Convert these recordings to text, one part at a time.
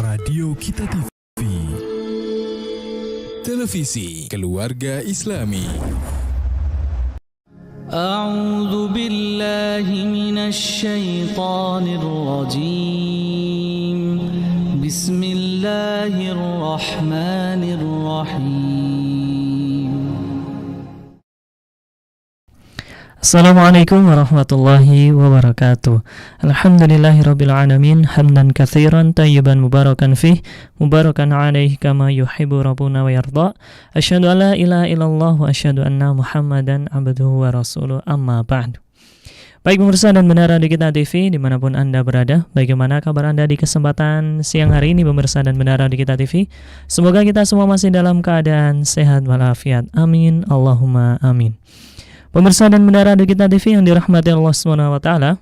Radio Kita TV, televisi keluarga Islami. A'udzu billahi minasy syaithanir rajim. Bismillahirrahmanirrahim. Assalamualaikum warahmatullahi wabarakatuh. Alhamdulillahirabbil alamin, hamdan katsiran tayyiban mubarakan fih, mubarakan alaihi kama yuhibbu rabbuna wa yarda. Asyhadu an la ilaha illallah wa asyhadu anna Muhammadan abduhu wa rasuluh. Amma ba'du. Baik pemirsa dan pendengar di Kita TV dimanapun Anda berada, bagaimana kabar Anda di kesempatan siang hari ini pemirsa dan pendengar di Kita TV? Semoga kita semua masih dalam keadaan sehat walafiat. Amin, Allahumma amin. Pemirsa dan pendengar di Kita TV yang dirahmati Allah SWT,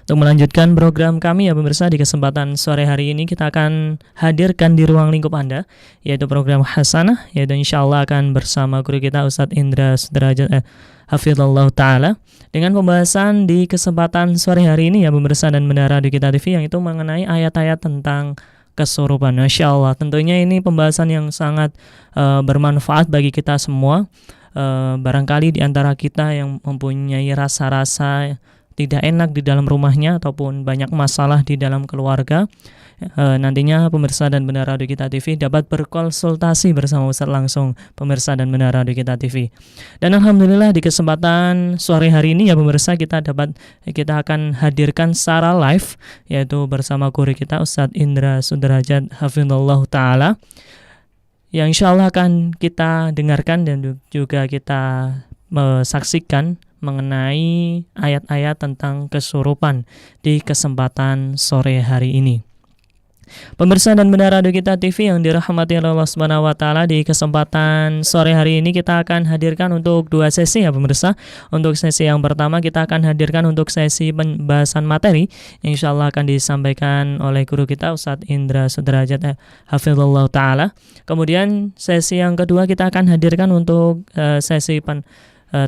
untuk melanjutkan program kami ya pemirsa, di kesempatan sore hari ini kita akan hadirkan di ruang lingkup Anda, yaitu program Hasanah, yaitu insyaAllah akan bersama guru kita Ustadz Indra Sudrajat Hafizallahu Ta'ala, dengan pembahasan di kesempatan sore hari ini ya pemirsa dan pendengar di Kita TV, yang itu mengenai ayat-ayat tentang kesurupan. Masya Allah, tentunya ini pembahasan yang sangat bermanfaat bagi kita semua. Barangkali di antara kita yang mempunyai rasa-rasa tidak enak di dalam rumahnya ataupun banyak masalah di dalam keluarga, nantinya pemirsa dan pendengar Radio Kita TV dapat berkonsultasi bersama Ustaz langsung, pemirsa dan pendengar Radio Kita TV. Dan alhamdulillah di kesempatan sore hari ini ya pemirsa, kita akan hadirkan secara live, yaitu bersama guru kita Ustaz Indra Sudrajat Hafizallahu Ta'ala, yang insya Allah akan kita dengarkan dan juga kita saksikan mengenai ayat-ayat tentang kesurupan di kesempatan sore hari ini. Pemirsa dan pendengar Radio Kita TV yang dirahmati Allah Subhanahu wa taala, di kesempatan sore hari ini kita akan hadirkan untuk dua sesi ya pemirsa. Untuk sesi yang pertama kita akan hadirkan untuk sesi pembahasan materi yang insyaallah akan disampaikan oleh guru kita Ustadz Indra Sudrajat Hafizallahu Ta'ala. Kemudian sesi yang kedua kita akan hadirkan untuk sesi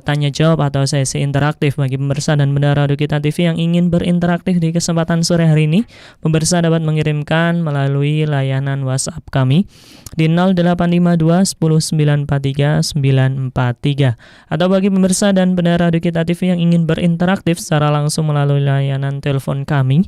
tanya jawab atau sesi interaktif bagi pemirsa dan pendengar Radio Kita TV yang ingin berinteraktif di kesempatan sore hari ini. Pemirsa dapat mengirimkan melalui layanan WhatsApp kami di 0852 10943 943, atau bagi pemirsa dan pendengar Radio Kita TV yang ingin berinteraktif secara langsung melalui layanan telepon kami,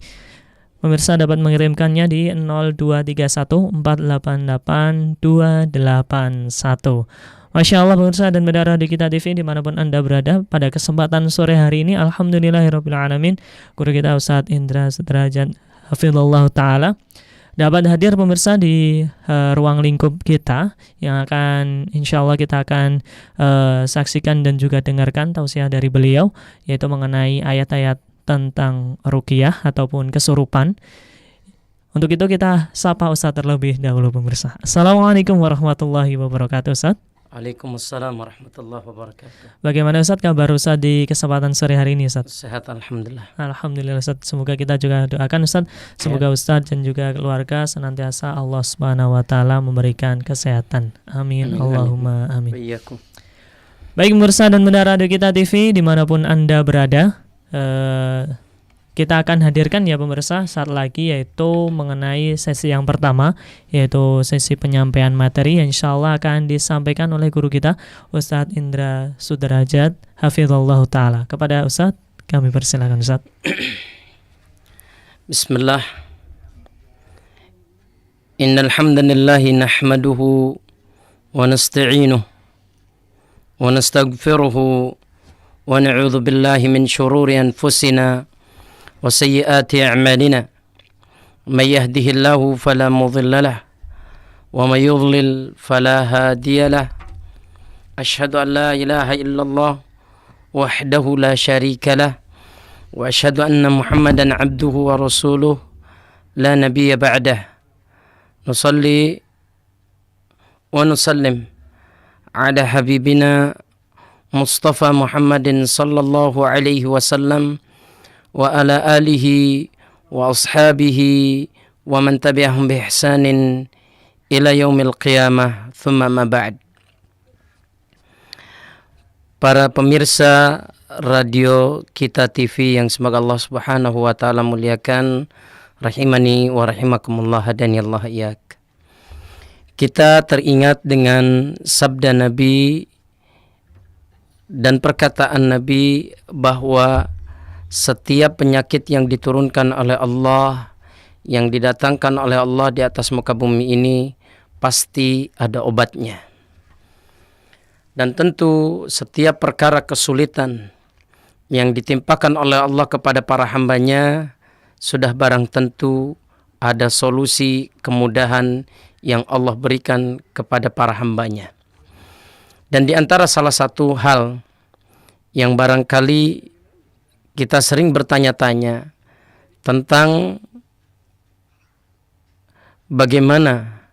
pemirsa dapat mengirimkannya di 0231 488 281. Masya Allah pemirsa dan pendengar di Kita TV dimanapun Anda berada, pada kesempatan sore hari ini alhamdulillahirabbil alamin, guru kita Ustadz Indra Sudrajat Hafizallahu Ta'ala dapat hadir pemirsa di ruang lingkup kita, yang akan insya Allah kita akan saksikan dan juga dengarkan tausiah dari beliau, yaitu mengenai ayat-ayat tentang ruqyah ataupun kesurupan. Untuk itu kita sapa Ustadz terlebih dahulu pemirsa. Assalamualaikum warahmatullahi wabarakatuh Ustadz. Waalaikumsalam warahmatullahi wabarakatuh. Bagaimana Ustadz kabar Ustadz di kesempatan sore hari ini Ustadz? Sehat alhamdulillah. Alhamdulillah Ustadz. Semoga kita juga doakan Ustadz, semoga Ustadz dan juga keluarga senantiasa Allah Subhanahu wa taala memberikan kesehatan. Amin, Allahumma amin. Baik pemirsa dan pendengar Radio Kita TV dimanapun Anda berada, kita akan hadirkan ya pemirsa saat lagi, yaitu mengenai sesi yang pertama, yaitu sesi penyampaian materi yang insya Allah akan disampaikan oleh guru kita Ustadz Indra Sudrajat Hafizallahu Ta'ala. Kepada Ustadz kami persilakan Ustadz. Bismillah. Innal hamdalillahi nahmaduhu wa nasta'inuhu wa nastaghfiruhu wa na'udzu billahi min shururi anfusina وسيئات أعمالنا من يهده الله فلا مضل له ومن يضلل فلا هادي له أشهد أن لا إله إلا الله وحده لا شريك له وأشهد أن محمدا عبده ورسوله لا نبي بعده نصلي ونسلم على حبيبنا مصطفى محمد صلى الله عليه وسلم wa ala alihi wa ashabihi wa man tabi'ahum bi ihsanin ila yaumil qiyamah, thumma ma ba'd. Para pemirsa Radio Kita TV yang semoga Allah Subhanahu wa taala muliakan, rahimani wa rahimakumullah, hadani Allah iyak. Kita teringat dengan sabda Nabi dan perkataan Nabi bahwa setiap penyakit yang diturunkan oleh Allah, yang didatangkan oleh Allah di atas muka bumi ini, pasti ada obatnya. Dan tentu setiap perkara kesulitan yang ditimpakan oleh Allah kepada para hambanya, sudah barang tentu ada solusi kemudahan yang Allah berikan kepada para hambanya. Dan di antara salah satu hal yang barangkali kita sering bertanya-tanya tentang bagaimana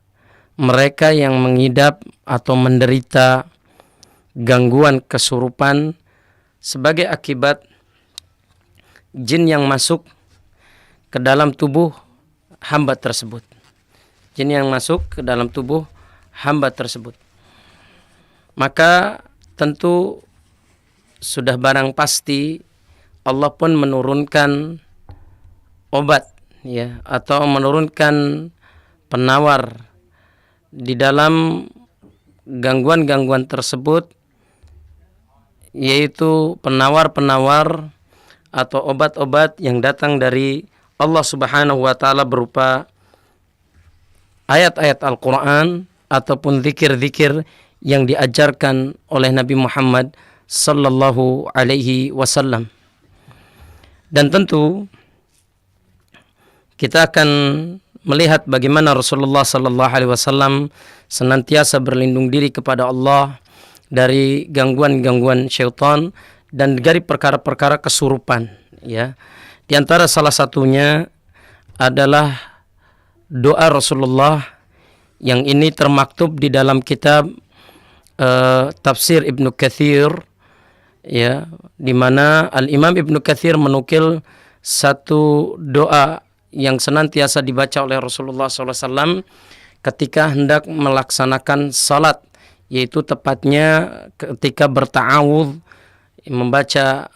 mereka yang mengidap atau menderita gangguan kesurupan sebagai akibat jin yang masuk ke dalam tubuh hamba tersebut. Jin yang masuk ke dalam tubuh hamba tersebut. Maka tentu sudah barang pasti Allah pun menurunkan obat, ya, atau menurunkan penawar di dalam gangguan-gangguan tersebut, yaitu penawar-penawar atau obat-obat yang datang dari Allah Subhanahu wa taala berupa ayat-ayat Al-Qur'an ataupun zikir-zikir yang diajarkan oleh Nabi Muhammad sallallahu alaihi wasallam. Dan tentu kita akan melihat bagaimana Rasulullah sallallahu alaihi wasallam senantiasa berlindung diri kepada Allah dari gangguan-gangguan syaitan dan dari perkara-perkara kesurupan, ya. Di antara salah satunya adalah doa Rasulullah yang ini termaktub di dalam kitab tafsir Ibnu Katsir, ya, di mana Al-Imam Ibnu Katsir menukil satu doa yang senantiasa dibaca oleh Rasulullah SAW ketika hendak melaksanakan salat, yaitu tepatnya ketika berta'awudz, membaca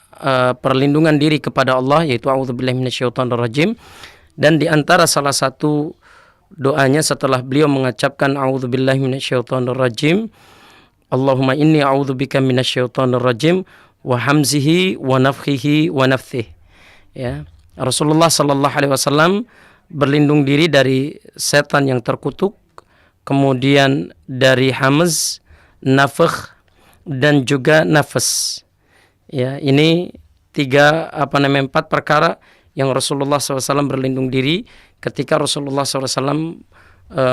perlindungan diri kepada Allah, yaitu a'udzubillahi minasyaitonirrajim. Dan di antara salah satu doanya setelah beliau mengucapkan a'udzubillahi minasyaitonirrajim, Allahumma inni a'udzubika minasyaitonirrajim wa hamzihi wa nafthihi wa nafthihi, ya. Rasulullah sallallahu alaihi wasallam berlindung diri dari setan yang terkutuk, kemudian dari hamz, nafkh, dan juga nafas. Ya, ini empat perkara yang Rasulullah SAW berlindung diri ketika Rasulullah SAW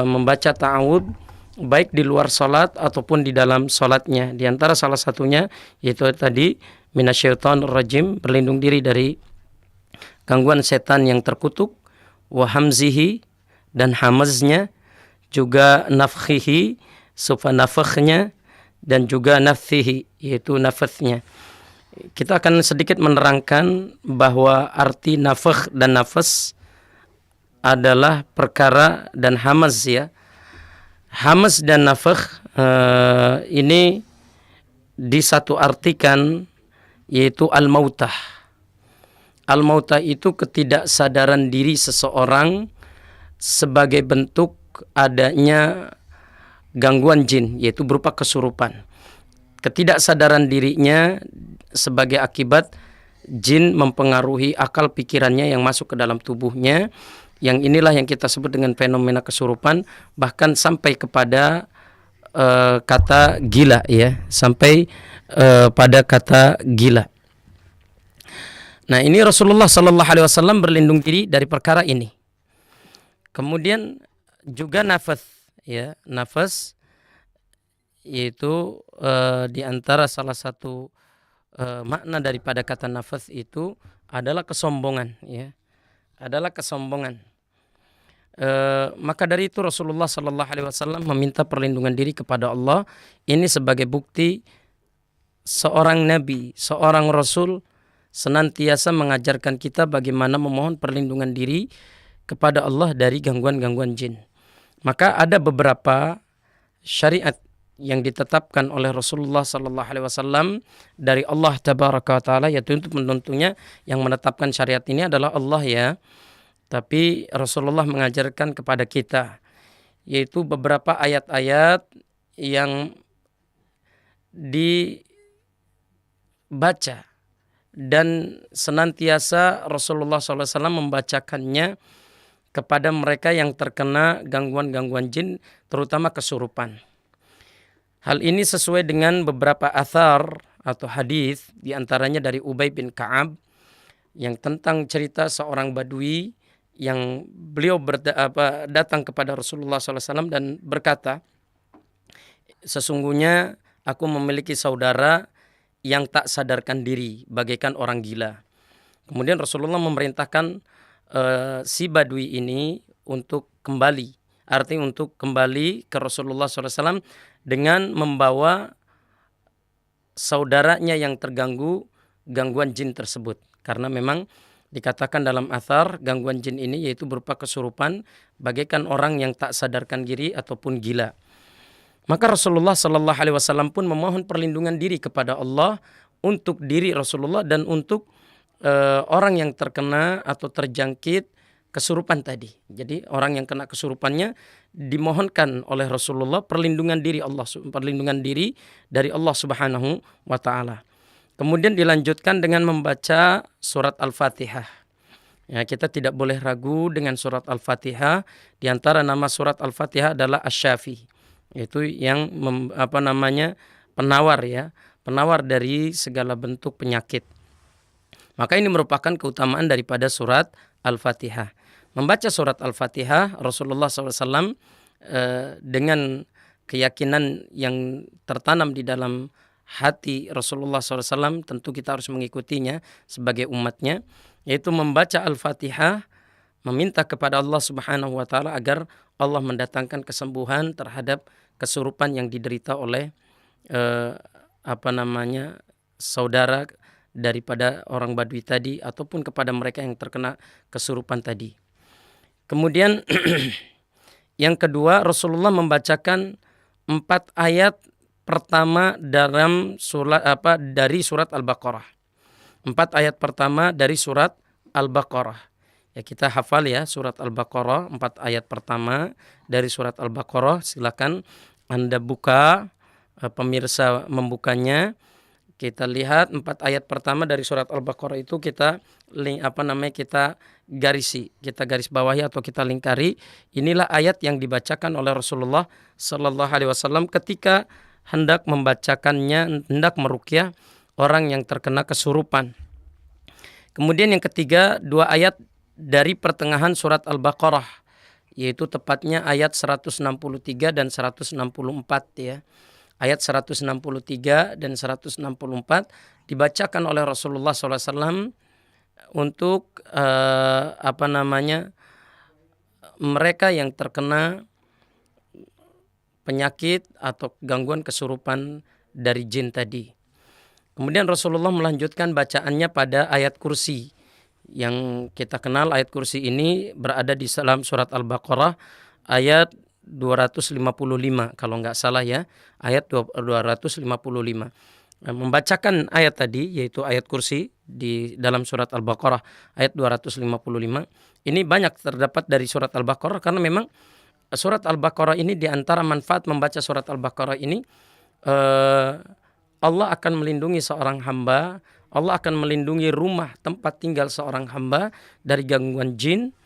membaca ta'awudz, baik di luar salat ataupun di dalam salatnya. Di antara salah satunya yaitu tadi minasyaitonirrajim, berlindung diri dari gangguan setan yang terkutuk, wa hamzihi, dan hamaznya, juga nafkhihi, sufa nafakhnya, dan juga nafthihi, yaitu nafathnya. Kita akan sedikit menerangkan bahwa arti nafakh dan nafas adalah perkara, dan hamaz, ya. Hamaz dan nafakh ini disatu artikan yaitu al-mautah. Al-mautah itu ketidaksadaran diri seseorang sebagai bentuk adanya gangguan jin, yaitu berupa kesurupan. Ketidaksadaran dirinya sebagai akibat jin mempengaruhi akal pikirannya yang masuk ke dalam tubuhnya. Yang inilah yang kita sebut dengan fenomena kesurupan, bahkan sampai kepada kata gila, ya, sampai pada kata gila. Nah, ini Rasulullah sallallahu alaihi wasallam berlindung diri dari perkara ini. Kemudian juga nafas, ya, nafas yaitu di antara salah satu makna daripada kata nafas itu adalah kesombongan, ya, adalah kesombongan. Maka dari itu Rasulullah sallallahu alaihi wasallam meminta perlindungan diri kepada Allah. Ini sebagai bukti seorang nabi, seorang rasul senantiasa mengajarkan kita bagaimana memohon perlindungan diri kepada Allah dari gangguan-gangguan jin. Maka ada beberapa syariat yang ditetapkan oleh Rasulullah sallallahu alaihi wasallam dari Allah tabaraka wa taala, yaitu untuk tentunya yang menetapkan syariat ini adalah Allah, ya. Tapi Rasulullah mengajarkan kepada kita, yaitu beberapa ayat-ayat yang dibaca dan senantiasa Rasulullah SAW membacakannya kepada mereka yang terkena gangguan-gangguan jin, terutama kesurupan. Hal ini sesuai dengan beberapa athar atau hadis, diantaranya dari Ubay bin Ka'ab yang tentang cerita seorang badui yang beliau datang kepada Rasulullah SAW dan berkata, sesungguhnya aku memiliki saudara yang tak sadarkan diri bagaikan orang gila. Kemudian Rasulullah memerintahkan si badui ini untuk kembali, artinya untuk kembali ke Rasulullah SAW dengan membawa saudaranya yang terganggu gangguan jin tersebut. Karena memang dikatakan dalam athar gangguan jin ini yaitu berupa kesurupan bagaikan orang yang tak sadarkan diri ataupun gila. Maka Rasulullah Sallallahu Alaihi Wasallam pun memohon perlindungan diri kepada Allah untuk diri Rasulullah dan untuk orang yang terkena atau terjangkit kesurupan tadi. Jadi orang yang kena kesurupannya dimohonkan oleh Rasulullah perlindungan diri dari Allah Subhanahu wa taala. Kemudian dilanjutkan dengan membaca surat Al-Fatihah. Ya, kita tidak boleh ragu dengan surat Al-Fatihah. Di antara nama surat Al-Fatihah adalah Asy-Syafi, yaitu yang penawar ya, penawar dari segala bentuk penyakit. Maka ini merupakan keutamaan daripada surat Al-Fatihah. Membaca surat Al-Fatihah, Rasulullah SAW dengan keyakinan yang tertanam di dalam hati Rasulullah SAW, tentu kita harus mengikutinya sebagai umatnya, yaitu membaca Al-Fatihah, meminta kepada Allah Subhanahu wa taala agar Allah mendatangkan kesembuhan terhadap kesurupan yang diderita oleh saudara daripada orang Badui tadi ataupun kepada mereka yang terkena kesurupan tadi. Kemudian yang kedua, Rasulullah membacakan 4 ayat pertama dalam dari surat Al-Baqarah. 4 ayat pertama dari surat Al-Baqarah. Ya, kita hafal ya surat Al-Baqarah, 4 ayat pertama dari surat Al-Baqarah. Silakan Anda buka, pemirsa membukanya. Kita lihat 4 ayat pertama dari surat Al-Baqarah itu kita garis bawahi atau kita lingkari. Inilah ayat yang dibacakan oleh Rasulullah Sallallahu Alaihi Wasallam ketika hendak meruqyah orang yang terkena kesurupan. Kemudian yang ketiga, 2 ayat dari pertengahan surat Al-Baqarah, yaitu tepatnya ayat 163 dan 164 ya. Ayat 163 dan 164 dibacakan oleh Rasulullah SAW untuk mereka yang terkena penyakit atau gangguan kesurupan dari jin tadi. Kemudian Rasulullah melanjutkan bacaannya pada ayat kursi. Yang kita kenal ayat kursi ini berada di dalam surat Al-Baqarah ayat 255 kalau nggak salah ya, ayat 255. Membacakan ayat tadi yaitu ayat kursi di dalam surat Al-Baqarah ayat 255. Ini banyak terdapat dari surat Al-Baqarah karena memang surat Al-Baqarah ini di antara manfaat membaca surat Al-Baqarah ini, Allah akan melindungi seorang hamba, Allah akan melindungi rumah tempat tinggal seorang hamba dari gangguan jin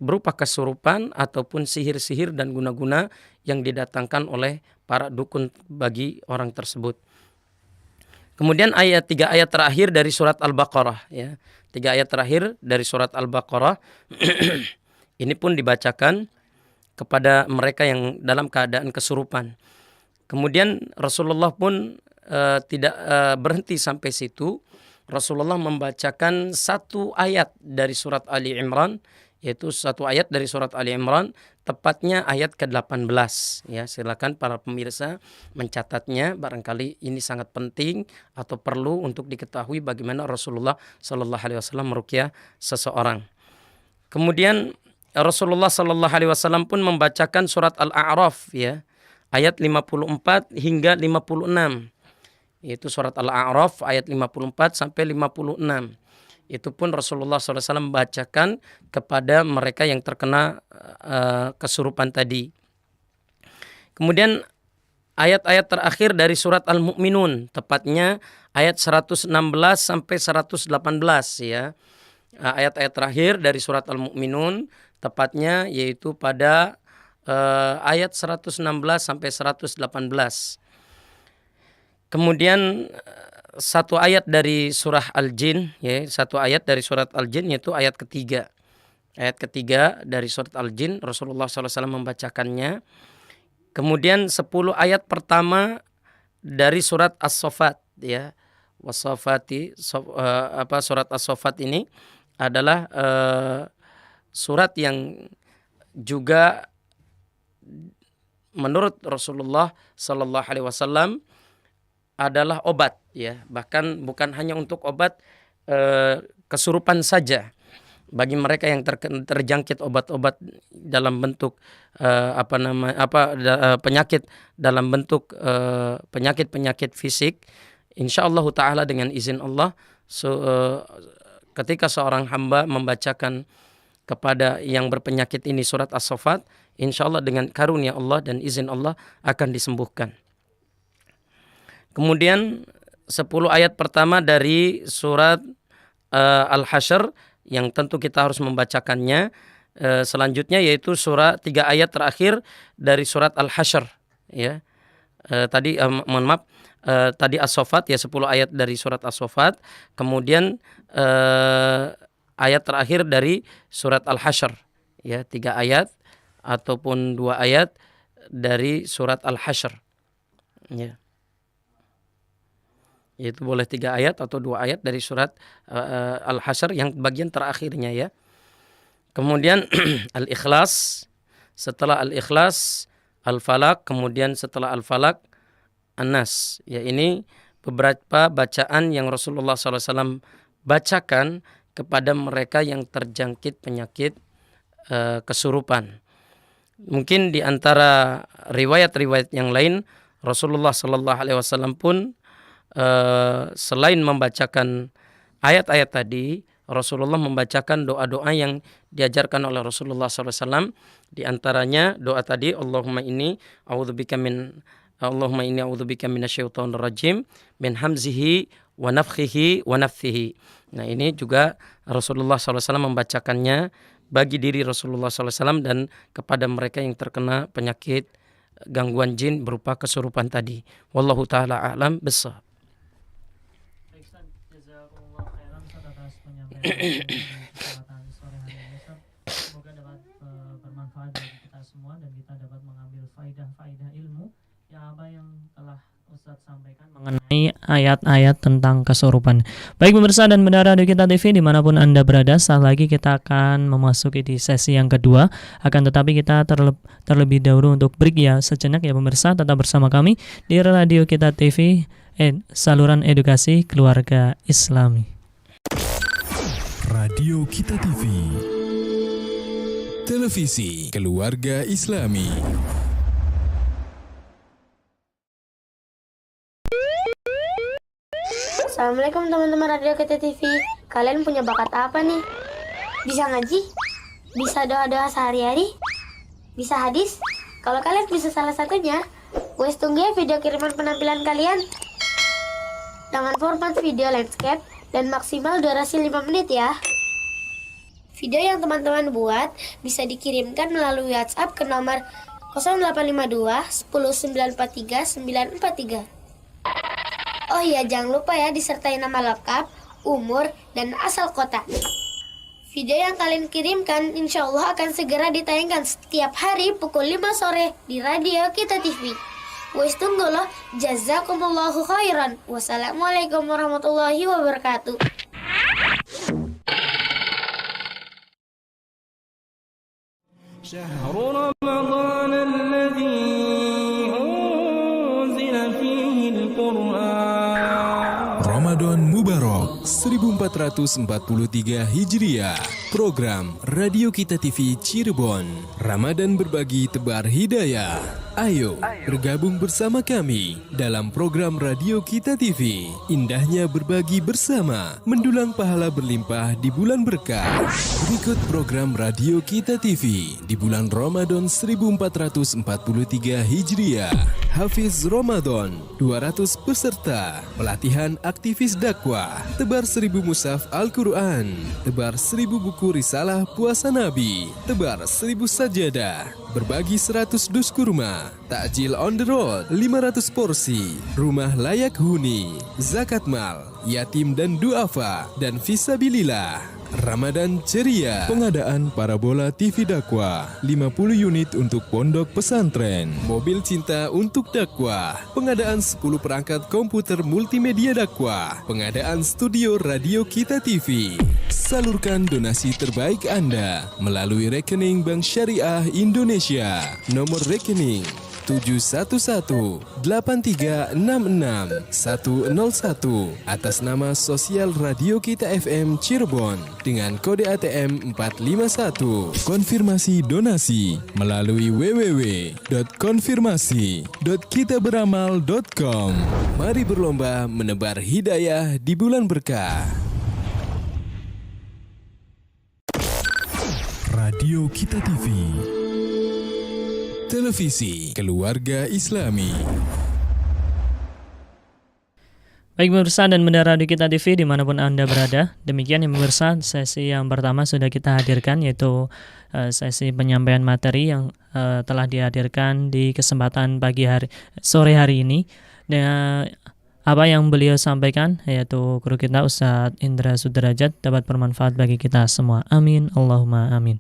berupa kesurupan ataupun sihir-sihir dan guna-guna yang didatangkan oleh para dukun bagi orang tersebut. Kemudian 3 ayat terakhir dari surat Al-Baqarah ya. 3 ayat terakhir dari surat Al-Baqarah ini pun dibacakan kepada mereka yang dalam keadaan kesurupan. Kemudian Rasulullah pun tidak berhenti sampai situ. Rasulullah membacakan 1 ayat dari surat Ali Imran, yaitu 1 ayat dari surat Ali Imran, tepatnya ayat ke-18 ya. Silakan para pemirsa mencatatnya, barangkali ini sangat penting atau perlu untuk diketahui bagaimana Rasulullah Sallallahu Alaihi Wasallam meruqyah seseorang. Kemudian Rasulullah Sallallahu Alaihi Wasallam pun membacakan surat Al-A'raf ya, ayat 54 hingga 56, yaitu surat Al-A'raf ayat 54 sampai 56. Itu pun Rasulullah SAW membacakan kepada mereka yang terkena kesurupan tadi. Kemudian ayat-ayat terakhir dari surat Al-Mu'minun, tepatnya ayat 116 sampai 118 ya. Ayat-ayat terakhir dari surat Al-Mu'minun tepatnya yaitu pada ayat 116 sampai 118. Kemudian satu ayat dari surah Al-Jin, ya, satu ayat dari surat Al-Jin yaitu ayat ketiga. Ayat ketiga dari surat Al-Jin, Rasulullah SAW membacakannya. Kemudian 10 ayat pertama dari surat As-Saffat, ya. Wasafati, surat As-Saffat ini adalah surat yang juga menurut Rasulullah Sallallahu Alaihi Wasallam adalah obat, ya, bahkan bukan hanya untuk obat kesurupan saja. Bagi mereka yang terjangkit obat-obat dalam bentuk penyakit dalam bentuk penyakit fisik, insyaallah taala dengan izin Allah, ketika seorang hamba membacakan kepada yang berpenyakit ini surat As-Saffat, insyaallah dengan karunia Allah dan izin Allah akan disembuhkan. Kemudian 10 ayat pertama dari surat Al-Hasyr yang tentu kita harus membacakannya. Selanjutnya yaitu 3 ayat terakhir dari surat Al-Hasyr, ya. Tadi tadi As-Saffat, ya, 10 ayat dari surat As-Saffat. Kemudian ayat terakhir dari surat Al-Hasyr, ya, 3 ayat ataupun 2 ayat dari surat Al-Hasyr, ya. Yaitu boleh 3 ayat atau 2 ayat dari surat Al-Hasyr yang bagian terakhirnya, ya. Kemudian Al-Ikhlas, setelah Al-Ikhlas Al-Falaq, kemudian setelah Al-Falaq An-Nas. Ya, ini beberapa bacaan yang Rasulullah SAW bacakan kepada mereka yang terjangkit penyakit kesurupan. Mungkin di antara riwayat-riwayat yang lain, Rasulullah SAW pun selain membacakan ayat-ayat tadi, Rasulullah membacakan doa-doa yang diajarkan oleh Rasulullah SAW. Di antaranya doa tadi, Allahumma inni a'udzubika minasyaitonir rajim min hamzihi wa nafthihi wa nafthihi. Nah, ini juga Rasulullah SAW membacakannya bagi diri Rasulullah SAW dan kepada mereka yang terkena penyakit gangguan jin berupa kesurupan tadi. Wallahu ta'ala a'lam bissawab. Semoga dapat bermanfaat bagi kita semua dan kita dapat mengambil faidah-faidah ilmu yang telah Ustadz sampaikan mengenai ayat-ayat tentang kesurupan. Baik pemirsa dan pendengar Radio Kita TV dimanapun Anda berada, saat lagi kita akan memasuki di sesi yang kedua. Akan tetapi kita terlebih dahulu untuk break ya sejenak ya pemirsa. Tetap bersama kami di Radio Kita TV, saluran edukasi keluarga Islami. Radio Kita TV, televisi keluarga Islami. Assalamualaikum teman-teman Radio Kita TV. Kalian punya bakat apa nih? Bisa ngaji? Bisa doa-doa sehari-hari? Bisa hadis? Kalau kalian bisa salah satunya, wes tunggu ya video kiriman penampilan kalian dengan format video landscape dan maksimal durasi 5 menit ya. Video yang teman-teman buat bisa dikirimkan melalui WhatsApp ke nomor 0852 10 943 943. Oh iya, jangan lupa ya disertai nama lengkap, umur, dan asal kota. Video yang kalian kirimkan insya Allah akan segera ditayangkan setiap hari pukul 5 sore di Radio Kita TV. Wes tunggu loh. Jazakumullahu khairan. Wassalamualaikum warahmatullahi wabarakatuh. شهر رمضان الذي أنزل فيه القرآن. Ramadan Mubarak 1443 Hijriah. Program Radio Kita TV Cirebon. Ramadan berbagi tebar hidayah. Ayo bergabung bersama kami dalam program Radio Kita TV. Indahnya berbagi bersama, mendulang pahala berlimpah di bulan berkah. Berikut program Radio Kita TV di bulan Ramadan 1443 Hijriah. Hafiz Ramadan, 200 peserta, pelatihan aktivis dakwah, tebar 1000 mushaf Al-Quran, tebar 1000 buku risalah puasa Nabi, tebar 1000 sajadah, berbagi 100 dus kurma, takjil on the road, 500 porsi, rumah layak huni, zakat mal, yatim dan duafa, dan fisabilillah. Ramadan ceria, pengadaan parabola TV dakwah, 50 unit untuk pondok pesantren, mobil cinta untuk dakwah, pengadaan 10 perangkat komputer multimedia dakwah, pengadaan studio Radio Kita TV. Salurkan donasi terbaik Anda melalui rekening Bank Syariah Indonesia. Nomor rekening 711-8366-101 atas nama Sosial Radio Kita FM Cirebon dengan kode ATM 451. Konfirmasi donasi melalui www.konfirmasi.kitaberamal.com. Mari berlomba menebar hidayah di bulan berkah. Radio Kita TV, televisi keluarga Islami. Baik pemirsa dan pendengar Radio Kita TV dimanapun Anda berada, demikian ya pemirsa, sesi yang pertama sudah kita hadirkan, yaitu sesi penyampaian materi yang telah dihadirkan di kesempatan sore hari ini. Dan apa yang beliau sampaikan, yaitu guru kita Ustadz Indra Sudrajat, dapat bermanfaat bagi kita semua. Amin, Allahumma amin.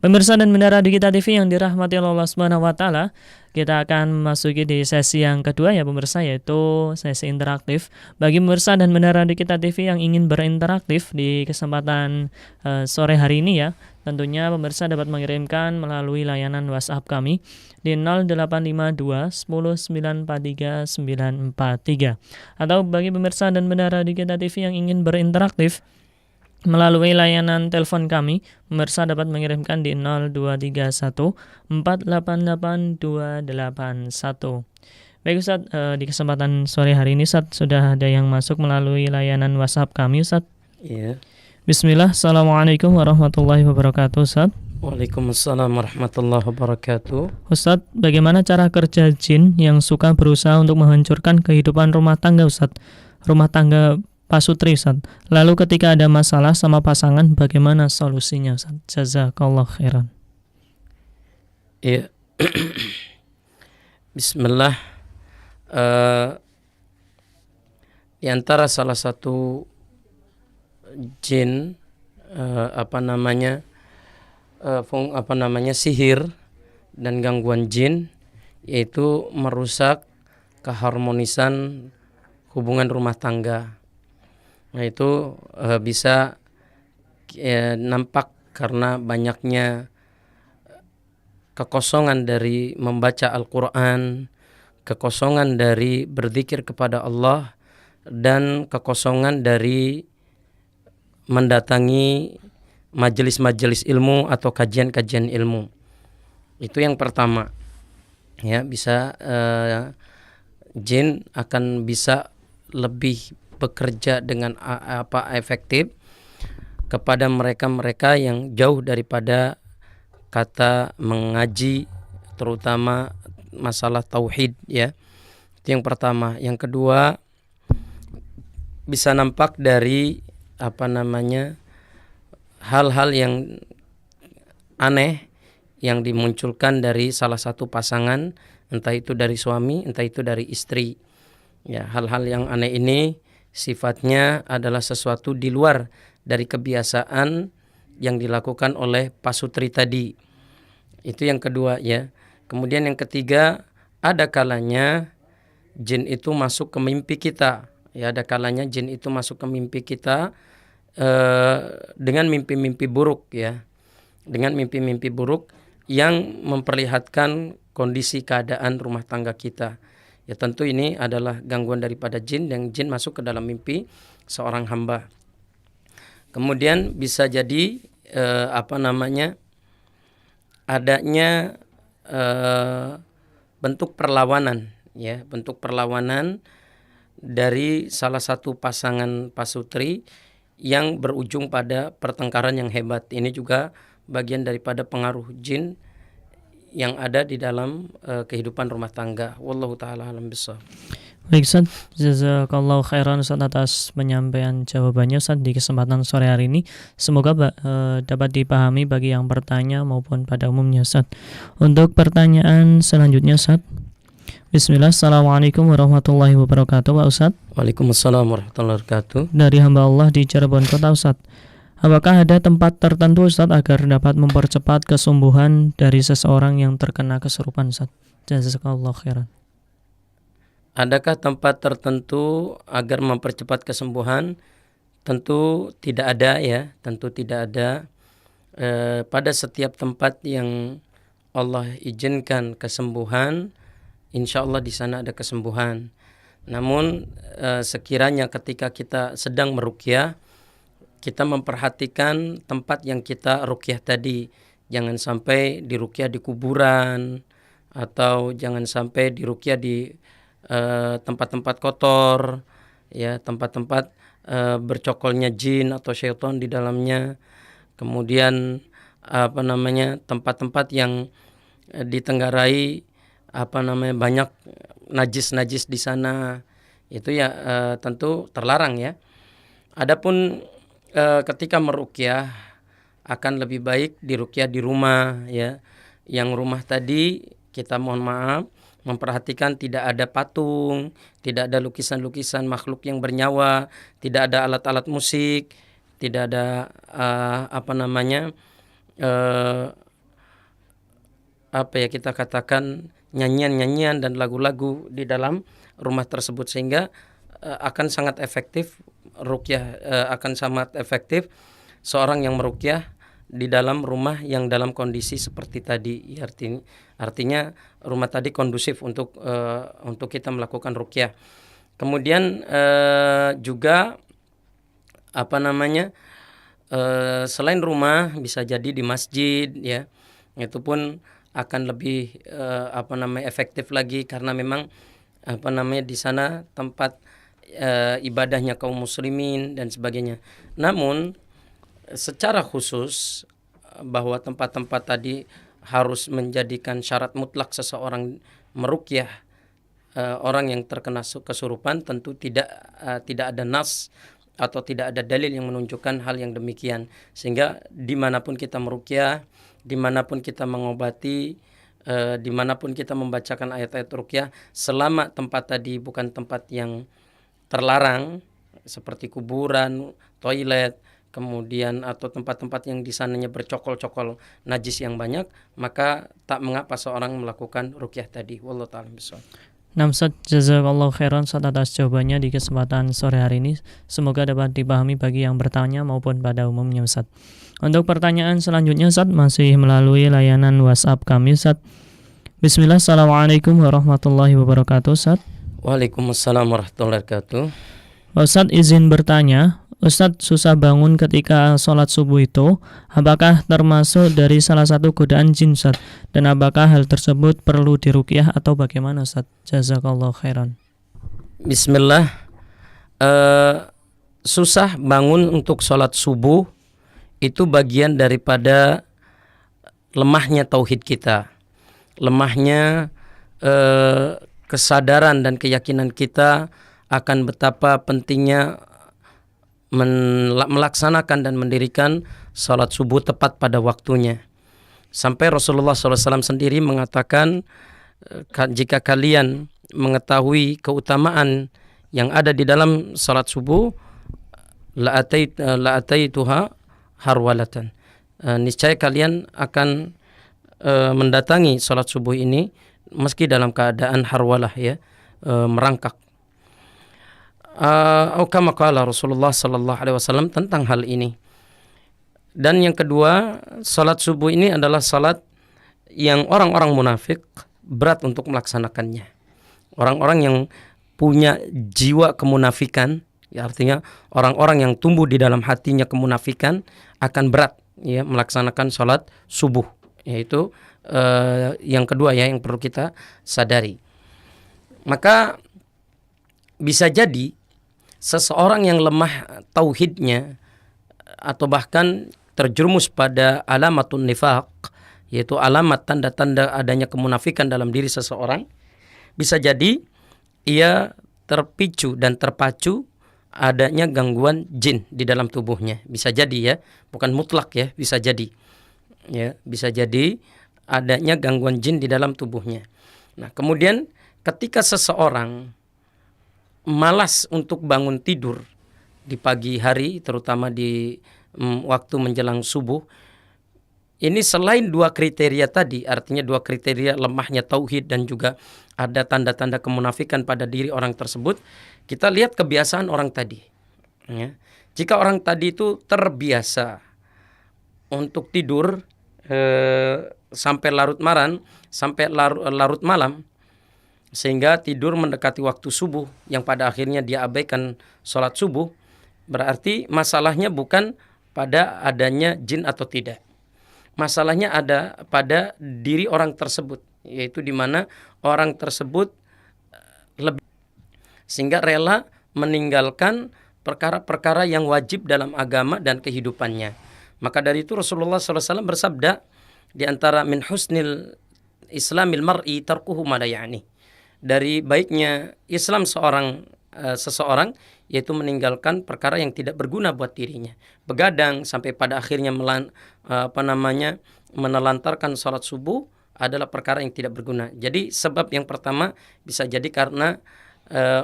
Pemirsa dan pendengar Radio Kita TV yang dirahmati Allah Subhanahu wa taala, kita akan memasuki di sesi yang kedua ya pemirsa, yaitu sesi interaktif. Bagi pemirsa dan pendengar Radio Kita TV yang ingin berinteraktif di kesempatan sore hari ini ya, tentunya pemirsa dapat mengirimkan melalui layanan WhatsApp kami di 0852 10 943 943. Atau bagi pemirsa dan pendengar Radio Kita TV yang ingin berinteraktif melalui layanan telepon kami, pemirsa dapat mengirimkan di 0231 488 281. Baik Ustaz, di kesempatan sore hari ini Ustaz, sudah ada yang masuk melalui layanan WhatsApp kami Ustaz. Iya. Bismillah, Assalamualaikum warahmatullahi wabarakatuh Ustaz. Waalaikumsalam warahmatullahi wabarakatuh. Ustaz, bagaimana cara kerja jin yang suka berusaha untuk menghancurkan kehidupan rumah tangga Ustaz? Rumah tangga pasutri Ustaz. Lalu ketika ada masalah sama pasangan, bagaimana solusinya Ustaz? Jazakallah khairan. Iya. Bismillah. Di antara salah satu jin sihir dan gangguan jin, yaitu merusak keharmonisan hubungan rumah tangga. Nah itu bisa nampak karena banyaknya kekosongan dari membaca Al-Quran, kekosongan dari berzikir kepada Allah, dan kekosongan dari mendatangi majelis-majelis ilmu atau kajian-kajian ilmu. Itu yang pertama. Ya, bisa jin akan bisa lebih bekerja dengan efektif kepada mereka-mereka yang jauh daripada kata mengaji, terutama masalah tauhid ya. Itu yang pertama. Yang kedua, bisa nampak dari hal-hal yang aneh yang dimunculkan dari salah satu pasangan, entah itu dari suami, entah itu dari istri. Ya, hal-hal yang aneh ini sifatnya adalah sesuatu di luar dari kebiasaan yang dilakukan oleh pasutri tadi. Itu yang kedua ya. Kemudian yang ketiga, ada kalanya jin itu masuk ke mimpi kita. Ya, ada kalanya jin itu masuk ke mimpi kita dengan mimpi-mimpi buruk ya. Dengan mimpi-mimpi buruk yang memperlihatkan kondisi keadaan rumah tangga kita. Ya tentu ini adalah gangguan daripada jin, yang jin masuk ke dalam mimpi seorang hamba. Kemudian bisa jadi adanya bentuk perlawanan, ya, bentuk perlawanan dari salah satu pasangan pasutri yang berujung pada pertengkaran yang hebat. Ini juga bagian daripada pengaruh jin yang ada di dalam kehidupan rumah tangga. Wallahu taala alam bissawab. Baik Ustaz, jazakallahu khairan Ustaz atas penyampaian jawabannya Ustaz di kesempatan sore hari ini. Semoga dapat dipahami bagi yang bertanya maupun pada umumnya Ustaz. Untuk pertanyaan selanjutnya Ustaz. Bismillah, Assalamualaikum warahmatullahi wabarakatuh Pak Ustaz. Waalaikumsalam warahmatullahi wabarakatuh. Dari hamba Allah di Cirebon Kota Ustaz. Apakah ada tempat tertentu Ustaz agar dapat mempercepat kesembuhan dari seseorang yang terkena kesurupan Ustaz? Jazakallahu khairan. Adakah tempat tertentu agar mempercepat kesembuhan? Tentu tidak ada, ya. Tentu tidak ada. Pada setiap tempat yang Allah izinkan kesembuhan, insya Allah di sana ada kesembuhan. Namun sekiranya ketika kita sedang meruqyah, kita memperhatikan tempat yang kita ruqyah tadi. Jangan sampai diruqyah di kuburan, atau jangan sampai diruqyah di tempat-tempat kotor, ya, tempat-tempat bercokolnya jin atau syaitan di dalamnya. Kemudian tempat-tempat yang ditenggarai banyak najis-najis di sana, itu ya tentu terlarang, ya. Adapun ketika meruqyah akan lebih baik diruqyah di rumah, ya. Yang rumah tadi kita mohon maaf memperhatikan tidak ada patung, tidak ada lukisan-lukisan makhluk yang bernyawa, tidak ada alat-alat musik, tidak ada kita katakan nyanyian-nyanyian dan lagu-lagu di dalam rumah tersebut, sehingga akan sangat efektif ruqyah, akan sangat efektif seorang yang meruqyah di dalam rumah yang dalam kondisi seperti tadi. Artinya rumah tadi kondusif untuk kita melakukan ruqyah. Kemudian juga selain rumah bisa jadi di masjid, ya. Itu pun akan lebih efektif lagi, karena memang di sana tempat ibadahnya kaum muslimin dan sebagainya. Namun secara khusus bahwa tempat-tempat tadi harus menjadikan syarat mutlak seseorang meruqyah orang yang terkena kesurupan, tentu tidak ada nas atau tidak ada dalil yang menunjukkan hal yang demikian. Sehingga dimanapun kita meruqyah, dimanapun kita mengobati, dimanapun kita membacakan ayat-ayat ruqyah, selama tempat tadi bukan tempat yang terlarang seperti kuburan, toilet, kemudian atau tempat-tempat yang di sananya bercokol-cokol najis yang banyak, maka tak mengapa seorang melakukan ruqyah tadi. Wallahu ta'ala bishawab. Nah Ustaz, jazakallahu khairan Ustaz atas jawabannya di kesempatan sore hari ini. Semoga dapat dipahami bagi yang bertanya maupun pada umumnya Ustaz. Untuk pertanyaan selanjutnya Ustaz, masih melalui layanan WhatsApp kami Ustaz. Bismillah, Assalamualaikum warahmatullahi wabarakatuh Ustaz. Waalaikumsalam warahmatullahi wabarakatuh. Ustaz izin bertanya, Ustaz susah bangun ketika sholat subuh itu, apakah termasuk dari salah satu godaan jin Ustaz? Dan apakah hal tersebut perlu diruqyah atau bagaimana Ustaz? Jazakallahu khairan. Bismillah. Susah bangun untuk sholat subuh itu bagian daripada lemahnya tauhid kita, lemahnya kesadaran dan keyakinan kita akan betapa pentingnya melaksanakan dan mendirikan salat subuh tepat pada waktunya. Sampai Rasulullah SAW sendiri mengatakan, jika kalian mengetahui keutamaan yang ada di dalam salat subuh, la'ataituha harwalatan. Niscaya kalian akan mendatangi salat subuh ini meski dalam keadaan harwalah, ya, merangkak. Kama qala Rasulullah sallallahu alaihi wasallam tentang hal ini. Dan yang kedua, salat subuh ini adalah salat yang orang-orang munafik berat untuk melaksanakannya. Orang-orang yang punya jiwa kemunafikan, ya, artinya orang-orang yang tumbuh di dalam hatinya kemunafikan akan berat, ya, melaksanakan salat subuh, yaitu yang kedua ya yang perlu kita sadari. Maka bisa jadi seseorang yang lemah tauhidnya atau bahkan terjerumus pada alamatun nifaq, yaitu alamat tanda-tanda adanya kemunafikan dalam diri seseorang, bisa jadi ia terpicu dan terpacu adanya gangguan jin di dalam tubuhnya. Bisa jadi ya, bukan mutlak ya, bisa jadi. Ya, bisa jadi adanya gangguan jin di dalam tubuhnya. Nah, kemudian ketika seseorang malas untuk bangun tidur di pagi hari, terutama di waktu menjelang subuh, ini selain dua kriteria tadi, artinya dua kriteria lemahnya tauhid dan juga ada tanda-tanda kemunafikan pada diri orang tersebut, kita lihat kebiasaan orang tadi. Ya. Jika orang tadi itu terbiasa untuk tidur sampai larut malam, sehingga tidur mendekati waktu subuh yang pada akhirnya dia abaikan sholat subuh, berarti masalahnya bukan pada adanya jin atau tidak. Masalahnya ada pada diri orang tersebut, yaitu di mana orang tersebut lebih sehingga rela meninggalkan perkara-perkara yang wajib dalam agama dan kehidupannya. Maka dari itu Rasulullah SAW bersabda, di antara min husnil islamil mar'i tarkuhu ma la ya'ni. Dari baiknya Islam seseorang yaitu meninggalkan perkara yang tidak berguna buat dirinya. Begadang sampai pada akhirnya menelantarkan salat subuh adalah perkara yang tidak berguna. Jadi sebab yang pertama bisa jadi karena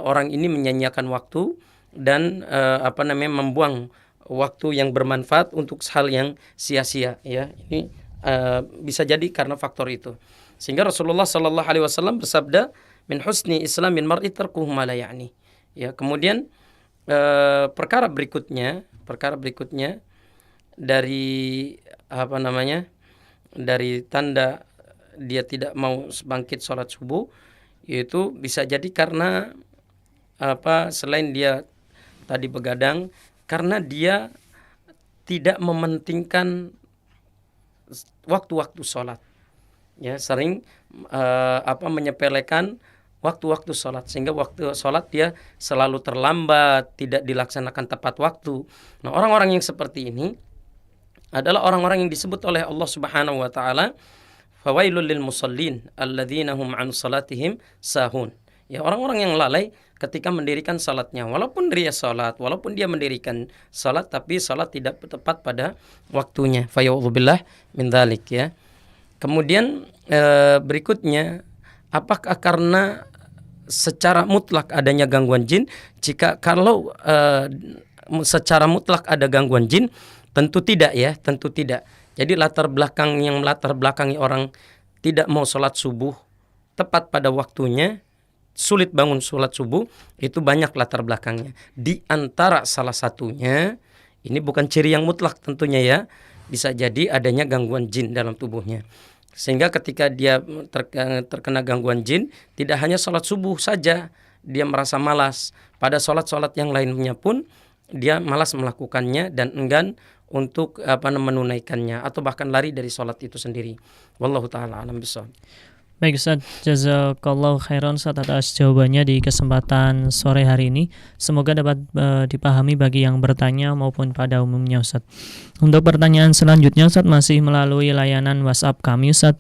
orang ini menyanyiakan waktu dan membuang waktu yang bermanfaat untuk hal yang sia-sia ya. Ini bisa jadi karena faktor itu. Sehingga Rasulullah sallallahu alaihi wasallam bersabda, min husni islamin mar'i tarkuhu ma la ya'ni. Ya, kemudian perkara berikutnya dari dari tanda dia tidak mau bangkit sholat subuh, yaitu bisa jadi karena selain dia tadi begadang, karena dia tidak mementingkan waktu-waktu sholat. Ya, sering menyepelekan waktu-waktu sholat, sehingga waktu sholat dia selalu terlambat, tidak dilaksanakan tepat waktu. Nah, orang-orang yang seperti ini adalah orang-orang yang disebut oleh Allah Subhanahu wa taala, fawailul lil musallin alladzina hum an salatihim sahun. Ya, orang-orang yang lalai ketika mendirikan salatnya. Walaupun dia salat, walaupun dia mendirikan salat, tapi salat tidak tepat pada waktunya. Faya'udzubillah min dzalik ya. Kemudian berikutnya, apakah karena secara mutlak adanya gangguan jin? Kalau secara mutlak ada gangguan jin, tentu tidak ya, tentu tidak. Jadi latar belakangi orang tidak mau sholat subuh tepat pada waktunya, sulit bangun sholat subuh, itu banyak latar belakangnya. Di antara salah satunya, ini bukan ciri yang mutlak tentunya ya, bisa jadi adanya gangguan jin dalam tubuhnya. Sehingga ketika dia terkena gangguan jin, tidak hanya sholat subuh saja dia merasa malas, pada sholat-sholat yang lainnya pun dia malas melakukannya dan enggan untuk menunaikannya atau bahkan lari dari sholat itu sendiri. Wallahu ta'ala alam bishawab. Baik Ustaz, jazakallahu khairan Ustaz atas jawabannya di kesempatan sore hari ini. Semoga dapat dipahami bagi yang bertanya maupun pada umumnya Ustaz. Untuk pertanyaan selanjutnya Ustaz masih melalui layanan WhatsApp kami Ustaz.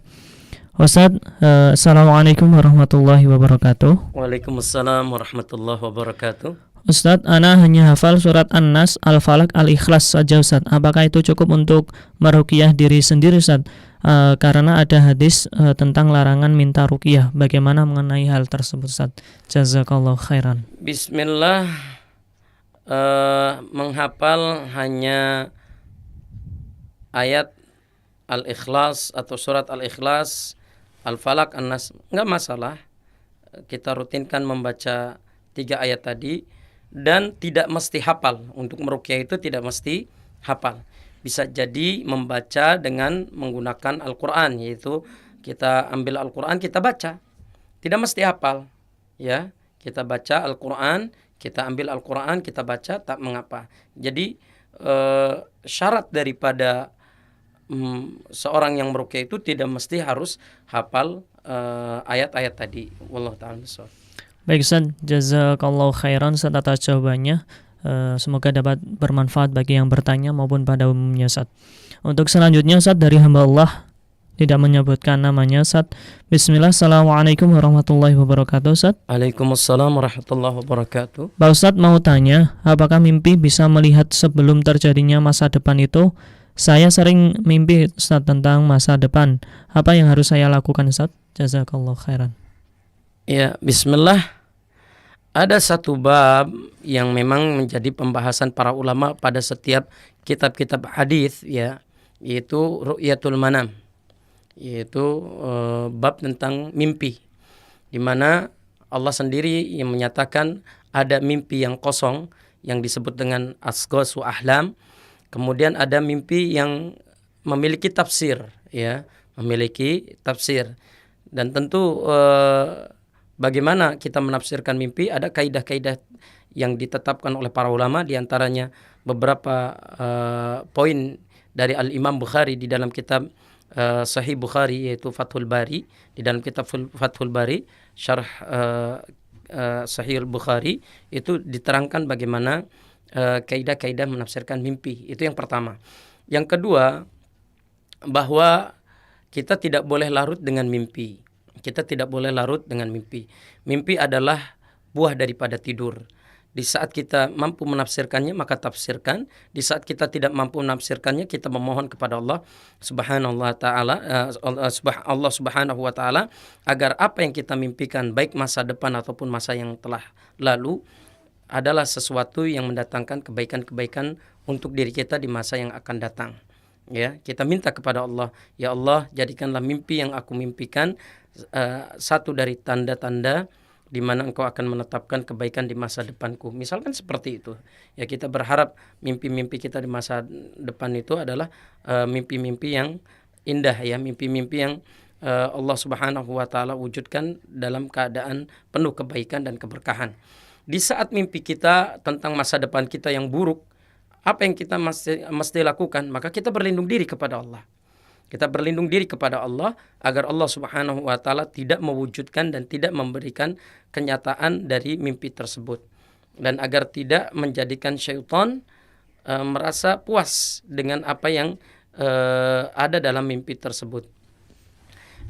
Assalamualaikum warahmatullahi wabarakatuh. Waalaikumsalam warahmatullahi wabarakatuh. Ustadz, ana hanya hafal surat An-Nas, Al-Falaq, Al-Ikhlas saja Ustadz. Apakah itu cukup untuk meruqyah diri sendiri Ustadz? Karena ada hadis tentang larangan minta ruqyah. Bagaimana mengenai hal tersebut Ustadz? Jazakallahu khairan. Bismillah, menghafal hanya ayat Al-Ikhlas atau surat Al-Ikhlas, Al-Falaq, An-Nas, enggak masalah. Kita rutinkan membaca 3 ayat tadi. Dan tidak mesti hafal. Untuk meruqyah itu tidak mesti hafal. Bisa jadi membaca dengan menggunakan Al-Quran, yaitu kita ambil Al-Quran, kita baca. Tidak mesti hafal. Ya, kita baca Al-Quran, kita ambil Al-Quran, kita baca, tak mengapa. Jadi syarat daripada seorang yang meruqyah itu tidak mesti harus hafal ayat-ayat tadi. Wallahu ta'ala bishawab. Baik Ustaz, jazakallahu khairan Ustaz atas jawabannya. Semoga dapat bermanfaat bagi yang bertanya maupun pada umumnya Ustaz. Untuk selanjutnya Ustaz dari hamba Allah, tidak menyebutkan namanya Ustaz. Bismillah, assalamualaikum warahmatullahi wabarakatuh Ustaz. Waalaikumsalam warahmatullahi wabarakatuh. Pak Ustaz mau tanya, apakah mimpi bisa melihat sebelum terjadinya masa depan itu? Saya sering mimpi Ustaz tentang masa depan. Apa yang harus saya lakukan Ustaz? Jazakallahu khairan. Ya, bismillah. Ada satu bab yang memang menjadi pembahasan para ulama pada setiap kitab-kitab hadis, ya, yaitu ru'yatul manam, yaitu bab tentang mimpi, di mana Allah sendiri yang menyatakan ada mimpi yang kosong yang disebut dengan asghasu ahlam, kemudian ada mimpi yang memiliki tafsir, ya, memiliki tafsir. Dan tentu bagaimana kita menafsirkan mimpi, ada kaidah-kaidah yang ditetapkan oleh para ulama, diantaranya beberapa poin dari Al-Imam Bukhari di dalam kitab Sahih Bukhari, yaitu Fathul Bari. Di dalam kitab Fathul Bari, syarh Sahih Bukhari, itu diterangkan bagaimana kaidah-kaidah menafsirkan mimpi. Itu yang pertama. Yang kedua, bahwa kita tidak boleh larut dengan mimpi. Kita tidak boleh larut dengan mimpi. Mimpi adalah buah daripada tidur. Di saat kita mampu menafsirkannya, maka tafsirkan. Di saat kita tidak mampu menafsirkannya, kita memohon kepada Allah Subhanahu wa taala agar apa yang kita mimpikan, baik masa depan ataupun masa yang telah lalu, adalah sesuatu yang mendatangkan kebaikan-kebaikan untuk diri kita di masa yang akan datang. Ya, kita minta kepada Allah, ya Allah, jadikanlah mimpi yang aku mimpikan satu dari tanda-tanda di mana Engkau akan menetapkan kebaikan di masa depanku. Misalkan seperti itu. Ya, kita berharap mimpi-mimpi kita di masa depan itu adalah mimpi-mimpi yang indah, ya, mimpi-mimpi yang Allah Subhanahu wa taala wujudkan dalam keadaan penuh kebaikan dan keberkahan. Di saat mimpi kita tentang masa depan kita yang buruk, apa yang kita mesti lakukan? Maka kita berlindung diri kepada Allah. Kita berlindung diri kepada Allah agar Allah Subhanahu wa taala tidak mewujudkan dan tidak memberikan kenyataan dari mimpi tersebut, dan agar tidak menjadikan syaitan merasa puas dengan apa yang ada dalam mimpi tersebut.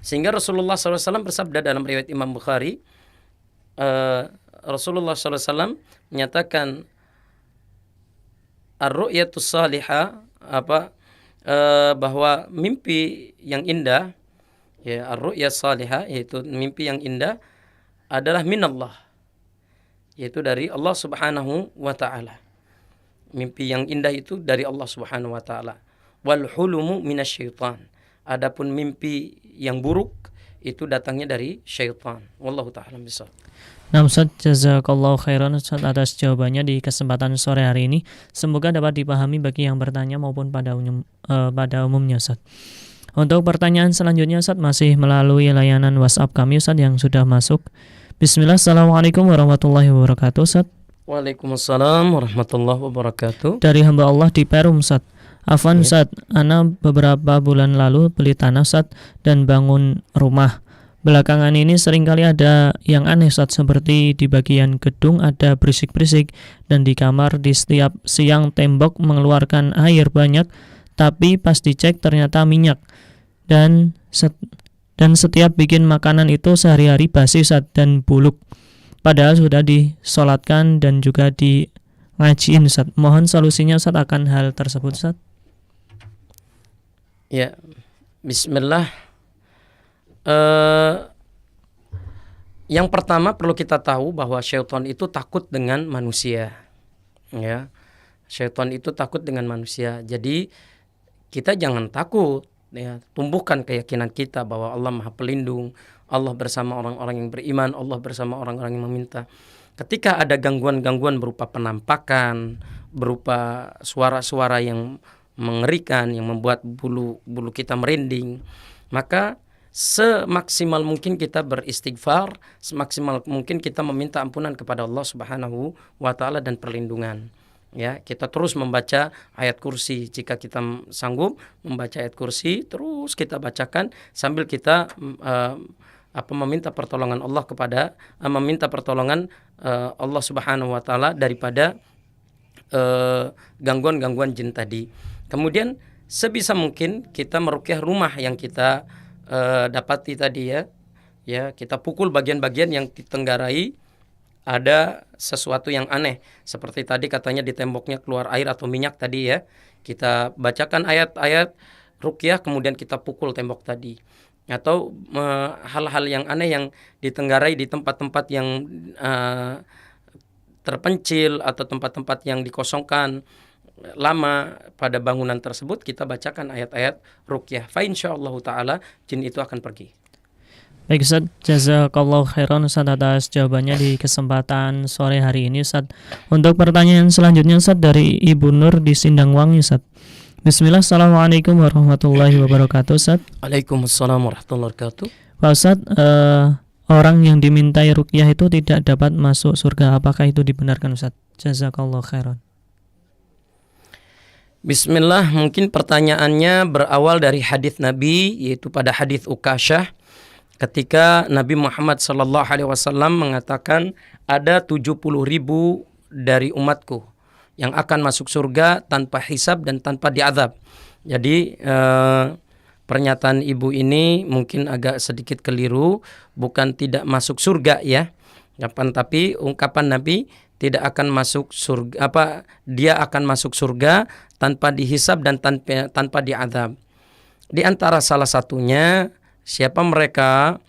Sehingga Rasulullah SAW bersabda dalam riwayat Imam Bukhari, Rasulullah SAW menyatakan ar-ru'yatus salihah, bahwa mimpi yang indah, ya, ar-ru'ya salihah, yaitu mimpi yang indah, adalah minallah, yaitu dari Allah Subhanahu wa taala. Mimpi yang indah itu dari Allah Subhanahu wa taala. Wal hulumu minasyaitan. Adapun mimpi yang buruk itu datangnya dari syaitan. Wallahu ta'ala bishawab. Nah Ustaz, jazakallahu khairan Ustaz atas jawabannya di kesempatan sore hari ini. Semoga dapat dipahami bagi yang bertanya maupun pada umumnya Ustaz. Untuk pertanyaan selanjutnya Ustaz, masih melalui layanan WhatsApp kami Ustaz yang sudah masuk. Bismillah, assalamualaikum warahmatullahi wabarakatuh Ustaz. Waalaikumsalam warahmatullahi wabarakatuh. Dari hamba Allah di Perum Ustaz. Afwan Ustaz, ana beberapa bulan lalu beli tanah Ustaz dan bangun rumah. Belakangan ini seringkali ada yang aneh Ustaz, seperti di bagian gedung ada berisik-berisik, dan di kamar di setiap siang tembok mengeluarkan air banyak, tapi pas dicek ternyata minyak. Dan setiap bikin makanan itu sehari-hari basi Ustaz dan buluk. Padahal sudah disolatkan dan juga di ngajiin Ustaz. Mohon solusinya Ustaz akan hal tersebut Ustaz. Ya, bismillah. Yang pertama perlu kita tahu bahwa syaitan itu takut dengan manusia. Ya, syaitan itu takut dengan manusia. Jadi kita jangan takut. Ya, tumbuhkan keyakinan kita bahwa Allah Maha Pelindung, Allah bersama orang-orang yang beriman, Allah bersama orang-orang yang meminta. Ketika ada gangguan-gangguan berupa penampakan, berupa suara-suara yang mengerikan, yang membuat bulu kita merinding, maka semaksimal mungkin kita beristighfar, semaksimal mungkin kita meminta ampunan kepada Allah Subhanahu wa taala dan perlindungan. Ya, kita terus membaca ayat kursi. Jika kita sanggup membaca ayat kursi, terus kita bacakan sambil kita meminta pertolongan Allah Allah Subhanahu wa taala daripada gangguan-gangguan jin tadi. Kemudian sebisa mungkin kita meruqyah rumah yang kita dapati tadi ya. Ya, kita pukul bagian-bagian yang ditenggarai ada sesuatu yang aneh. Seperti tadi katanya di temboknya keluar air atau minyak tadi ya. Kita bacakan ayat-ayat ruqyah kemudian kita pukul tembok tadi. Atau hal-hal yang aneh yang ditenggarai di tempat-tempat yang terpencil atau tempat-tempat yang dikosongkan lama pada bangunan tersebut, kita bacakan ayat-ayat ruqyah. Fa insyaallah taala jin itu akan pergi. Baik Ustaz, jazakallahu khairan Ustaz atas jawabannya di kesempatan sore hari ini Ustaz. Untuk pertanyaan selanjutnya Ustaz dari Ibu Nur di Sindangwangi Ustaz. Bismillah, assalamualaikum warahmatullahi wabarakatuh Ustaz. Waalaikumsalam warahmatullahi wabarakatuh. Pak Ustaz, orang yang dimintai ruqyah itu tidak dapat masuk surga, apakah itu dibenarkan Ustaz? Jazakallahu khairan. Bismillah, mungkin pertanyaannya berawal dari hadis Nabi, yaitu pada hadis Ukasyah ketika Nabi Muhammad SAW mengatakan ada 70.000 dari umatku yang akan masuk surga tanpa hisab dan tanpa diazab. Jadi pernyataan ibu ini mungkin agak sedikit keliru, bukan tidak masuk surga ya. Tapi ungkapan Nabi tidak akan masuk surga, dia akan masuk surga tanpa dihisab dan tanpa diazab. Di antara salah satunya siapa mereka?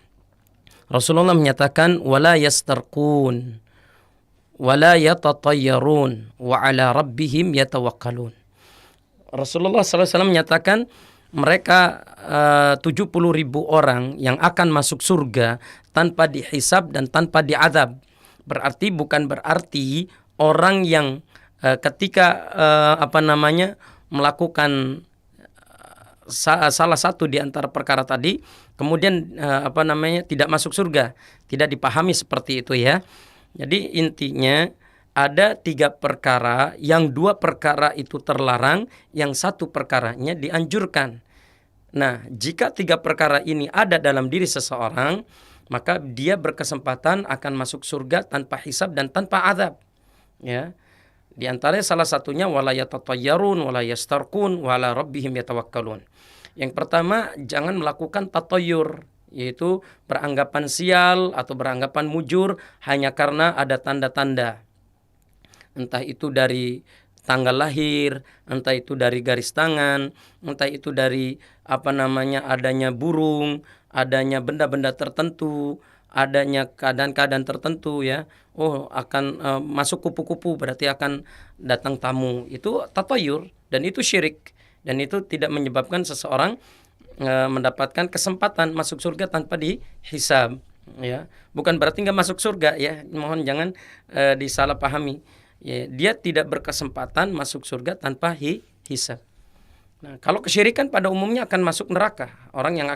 Rasulullah menyatakan wala yastarqun wala yatatayyarun wa ala rabbihim yatawakkalun. Rasulullah SAW menyatakan mereka 70.000 orang yang akan masuk surga tanpa dihisab dan tanpa diazab. Bukan berarti orang yang ketika melakukan salah satu di antara perkara tadi kemudian tidak masuk surga, tidak dipahami seperti itu ya. Jadi intinya ada 3 perkara, yang 2 perkara itu terlarang, yang 1 perkaranya dianjurkan. Nah, jika 3 perkara ini ada dalam diri seseorang, maka dia berkesempatan akan masuk surga tanpa hisab dan tanpa azab. Ya. Di antaranya salah satunya wala yatatayyarun wala yastarqun wala rabbihim yatawakkalun. Yang pertama, jangan melakukan tatayyur, yaitu beranggapan sial atau beranggapan mujur hanya karena ada tanda-tanda. Entah itu dari tanggal lahir, entah itu dari garis tangan, entah itu dari adanya burung, adanya benda-benda tertentu, adanya keadaan-keadaan tertentu ya. Oh, akan masuk kupu-kupu berarti akan datang tamu. Itu tatayur dan itu syirik, dan itu tidak menyebabkan seseorang mendapatkan kesempatan masuk surga tanpa dihisab ya. Bukan berarti enggak masuk surga ya. Mohon jangan disalahpahami. Ya, dia tidak berkesempatan masuk surga tanpa hisab. Nah, kalau kesyirikan pada umumnya akan masuk neraka. Orang yang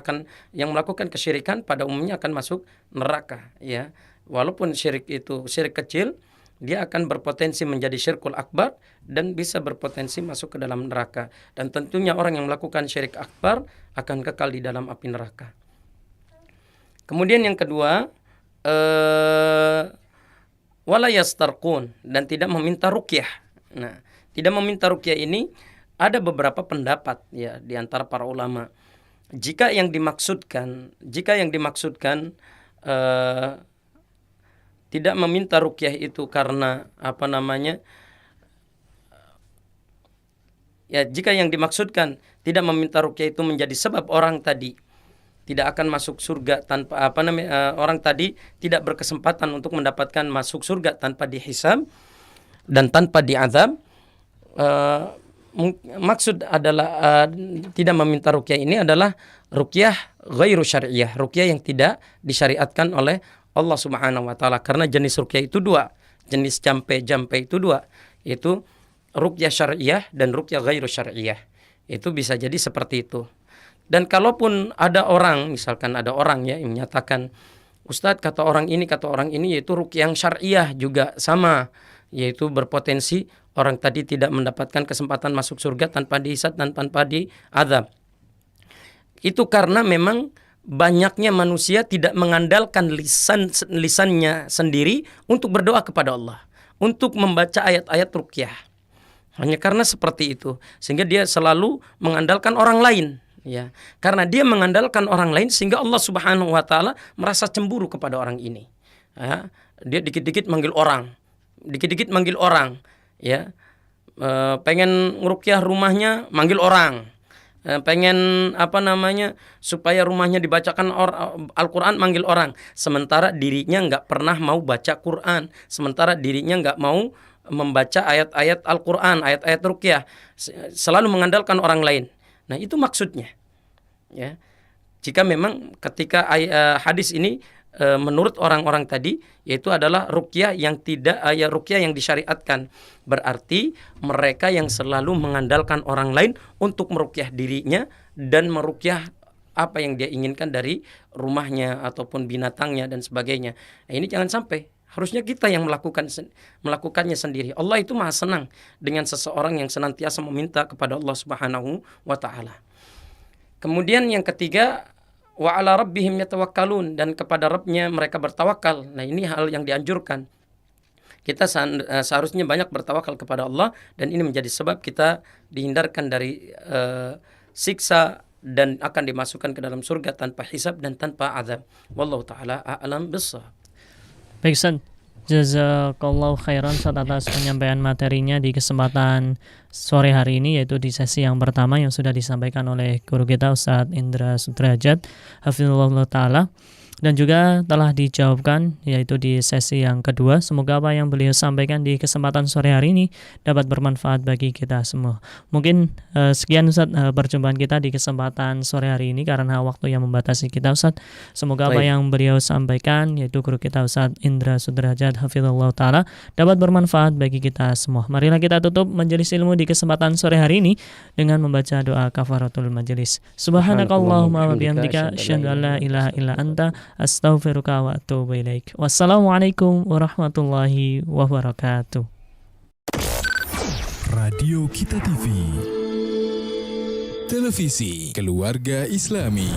melakukan kesyirikan pada umumnya akan masuk neraka ya. Walaupun syirik itu syirik kecil, dia akan berpotensi menjadi syirkul akbar dan bisa berpotensi masuk ke dalam neraka. Dan tentunya orang yang melakukan syirik akbar akan kekal di dalam api neraka. Kemudian yang kedua, wala yastarqun, dan tidak meminta ruqyah. Nah, tidak meminta ruqyah ini ada beberapa pendapat ya di antara para ulama. Jika yang dimaksudkan tidak meminta ruqyah itu karena jika yang dimaksudkan tidak meminta ruqyah itu menjadi sebab orang tadi tidak akan masuk surga tanpa orang tadi tidak berkesempatan untuk mendapatkan masuk surga tanpa dihisab dan tanpa diazab. Maksud adalah tidak meminta ruqyah ini adalah ruqyah ghairu syar'iyah, ruqyah yang tidak disyariatkan oleh Allah Subhanahu wa taala. Karena jenis ruqyah itu 2, jenis jampe itu 2, yaitu ruqyah syar'iyah dan ruqyah ghairu syar'iyah. Itu bisa jadi seperti itu. Dan kalaupun ada orang, misalkan ada orang ya yang menyatakan, Ustadz kata orang ini yaitu ruqyah yang syar'iyah juga sama. yaitu berpotensi orang tadi tidak mendapatkan kesempatan masuk surga tanpa dihisab dan tanpa diazab. Itu karena memang banyaknya manusia tidak mengandalkan lisannya sendiri untuk berdoa kepada Allah, untuk membaca ayat-ayat ruqyah. Hanya karena seperti itu, sehingga dia selalu mengandalkan orang lain. Ya, karena dia mengandalkan orang lain sehingga Allah Subhanahu wa taala merasa cemburu kepada orang ini. Ya, dia dikit-dikit manggil orang, ya. Pengen ngeruqyah rumahnya manggil orang. Pengen supaya rumahnya dibacakan Al-Quran manggil orang. Sementara dirinya nggak pernah mau baca Quran. Sementara dirinya nggak mau membaca ayat-ayat Al-Quran, ayat-ayat ruqyah. Selalu mengandalkan orang lain. Nah, itu maksudnya. Ya. Jika memang ketika hadis ini menurut orang-orang tadi, yaitu adalah ruqyah yang ruqyah yang disyariatkan, berarti mereka yang selalu mengandalkan orang lain untuk meruqyah dirinya dan meruqyah apa yang dia inginkan dari rumahnya ataupun binatangnya dan sebagainya. Nah, ini jangan sampai. Harusnya kita yang melakukannya sendiri. Allah itu maha senang dengan seseorang yang senantiasa meminta kepada Allah Subhanahu wa taala. Kemudian yang ketiga, wa ala rabbihim yatawakkalun, dan kepada Rabbnya mereka bertawakal. Nah, ini hal yang dianjurkan. Kita seharusnya banyak bertawakal kepada Allah, dan ini menjadi sebab kita dihindarkan dari siksa dan akan dimasukkan ke dalam surga tanpa hisab dan tanpa azab. Wallahu taala a'lam bissawab. Baik Ustaz, jazakallahu khairan Ustaz atas penyampaian materinya di kesempatan sore hari ini, yaitu di sesi yang pertama yang sudah disampaikan oleh guru kita Ustaz Indra Sudrajat hafizahullah ta'ala, dan juga telah dijawabkan yaitu di sesi yang kedua. Semoga apa yang beliau sampaikan di kesempatan sore hari ini dapat bermanfaat bagi kita semua. Mungkin sekian Ustaz perjumpaan kita di kesempatan sore hari ini karena waktu yang membatasi kita Ustaz. Semoga apa yang beliau sampaikan yaitu guru kita Ustaz Indra Sudrajat hafizahullah ta'ala dapat bermanfaat bagi kita semua. Marilah kita tutup majelis ilmu di kesempatan sore hari ini dengan membaca doa kafaratul majelis. Subhanakallahumma wa bihamdika asyhadu an la ilaha illa anta astaghfiruka wa atubu ilaik. Wassalamualaikum warahmatullahi wabarakatuh. Radio Kita TV, televisi keluarga Islami.